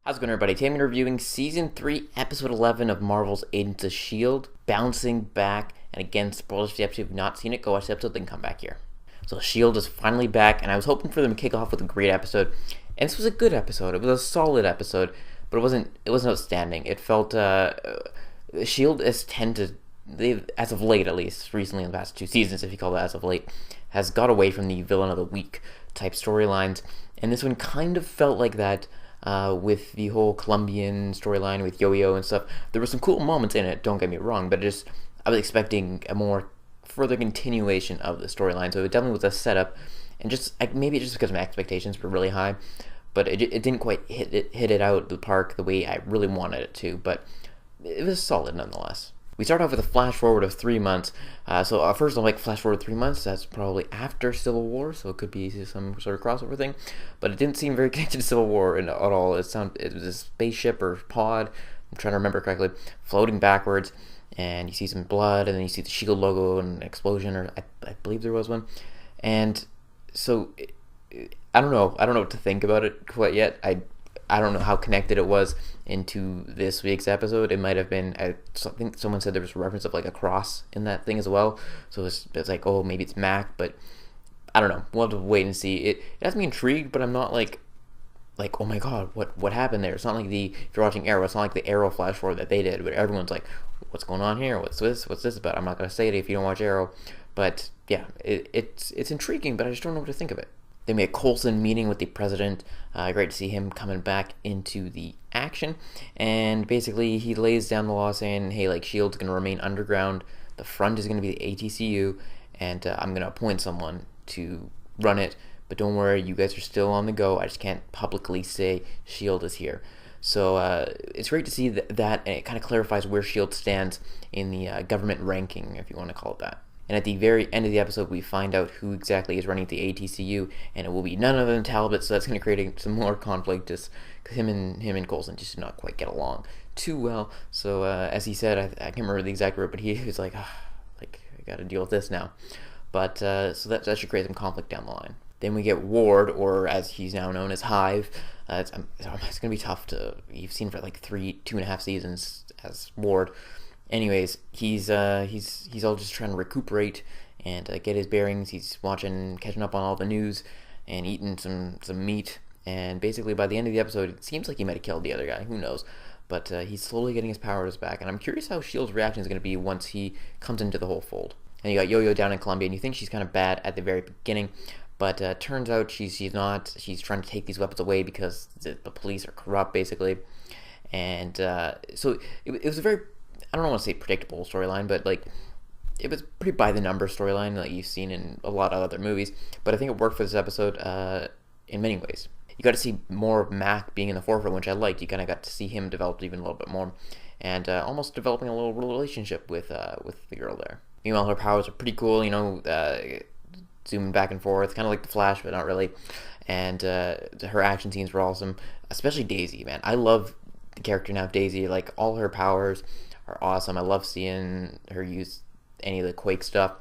How's it going, everybody? Today I'm reviewing Season 3, Episode 11 of Marvel's Agents of S.H.I.E.L.D. Bouncing back, and again, spoilers for the episode. If you've not seen it, go watch the episode, then come back here. So S.H.I.E.L.D. is finally back, and I was hoping for them to kick off with a great episode. And this was a good episode. It was a solid episode, but it wasn't outstanding. It felt, S.H.I.E.L.D. as of late at least, recently in the past 2 seasons, if you call it as of late, has got away from the villain of the week type storylines. And this one kind of felt like that. With the whole Colombian storyline with Yoyo and stuff. There were some cool moments in it, don't get me wrong, but I was expecting a more further continuation of the storyline, so it definitely was a setup, and maybe just because my expectations were really high, but it didn't quite hit it out of the park the way I really wanted it to, but it was solid nonetheless. We start off with a flash forward of 3 months. So first I'm like, flash forward 3 months, that's probably after Civil War, so it could be some sort of crossover thing. But it didn't seem very connected to Civil War at all. It was a spaceship or pod, I'm trying to remember correctly, floating backwards, and you see some blood, and then you see the S.H.I.E.L.D. logo and an explosion, or I believe there was one. And so, I don't know what to think about it quite yet. I don't know how connected it was into this week's episode. It might have been, I think someone said there was a reference of like a cross in that thing as well. So it's like, oh, maybe it's Mac, but I don't know. We'll have to wait and see. It has me intrigued, but I'm not like, oh my god, what happened there? It's not like if you're watching Arrow, it's not like the Arrow flash forward that they did, but everyone's like, what's going on here? What's this about? I'm not going to say it if you don't watch Arrow, but yeah, it's intriguing, but I just don't know what to think of it. Then we had Coulson meeting with the president. Great to see him coming back into the action. And basically, he lays down the law saying, hey, like, S.H.I.E.L.D.'s going to remain underground. The front is going to be the ATCU. And I'm going to appoint someone to run it. But don't worry, you guys are still on the go. I just can't publicly say S.H.I.E.L.D. is here. So it's great to see that, and it kind of clarifies where S.H.I.E.L.D. stands in the government ranking, if you want to call it that. And at the very end of the episode, we find out who exactly is running the ATCU, and it will be none other than Talbot, so that's going to create some more conflict, just because him and Coulson just did not quite get along too well. So, as he said, I can't remember the exact word, but he was like, I got to deal with this now. But, so that should create some conflict down the line. Then we get Ward, or as he's now known as Hive. It's going to be tough you've seen for like 2.5 seasons as Ward. Anyways, he's all just trying to recuperate and get his bearings. He's catching up on all the news, and eating some meat. And basically, by the end of the episode, it seems like he might have killed the other guy. Who knows? But he's slowly getting his powers back, and I'm curious how S.H.I.E.L.D.'s reaction is going to be once he comes into the whole fold. And you got Yoyo down in Colombia, and you think she's kind of bad at the very beginning, but turns out she's not. She's trying to take these weapons away because the police are corrupt, basically. And so it was a very, I don't want to say predictable storyline, but like it was pretty by the numbers storyline that you've seen in a lot of other movies. But I think it worked for this episode in many ways. You got to see more of Mac being in the forefront, which I liked. You kind of got to see him develop even a little bit more, and almost developing a little relationship with the girl there. Meanwhile, her powers are pretty cool. Zooming back and forth, kind of like the Flash, but not really. And her action scenes were awesome, especially Daisy. Man, I love the character now, Daisy. Like, all her powers are awesome. I love seeing her use any of the Quake stuff.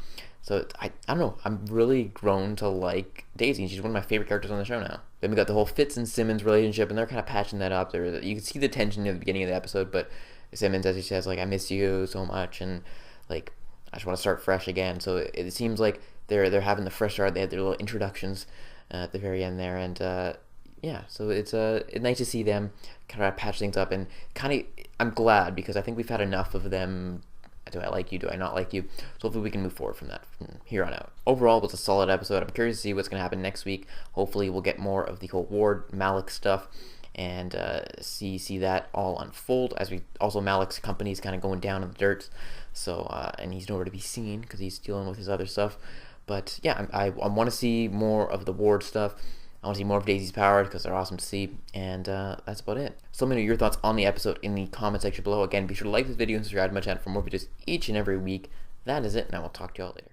So I don't know, I'm really grown to like Daisy, and she's one of my favorite characters on the show now. Then we got the whole Fitz and Simmons relationship, and they're kind of patching that up. You can see the tension at the beginning of the episode, but Simmons, as he says, like, I miss you so much, and like, I just want to start fresh again. So it seems like they're having the fresh start. They had their little introductions at the very end there, and yeah, so it's nice to see them kind of patch things up, and I'm glad, because I think we've had enough of them. Do I like you? Do I not like you? So hopefully we can move forward from here on out. Overall, it was a solid episode. I'm curious to see what's going to happen next week. Hopefully we'll get more of the whole Ward Malik stuff, and see that all unfold, as Malik's company is kind of going down in the dirt. So and he's nowhere to be seen because he's dealing with his other stuff. But yeah, I want to see more of the Ward stuff. I want to see more of Daisy's powers because they're awesome to see, and that's about it. So let me know your thoughts on the episode in the comment section below. Again, be sure to like this video and subscribe to my channel for more videos each and every week. That is it, and I will talk to y'all later.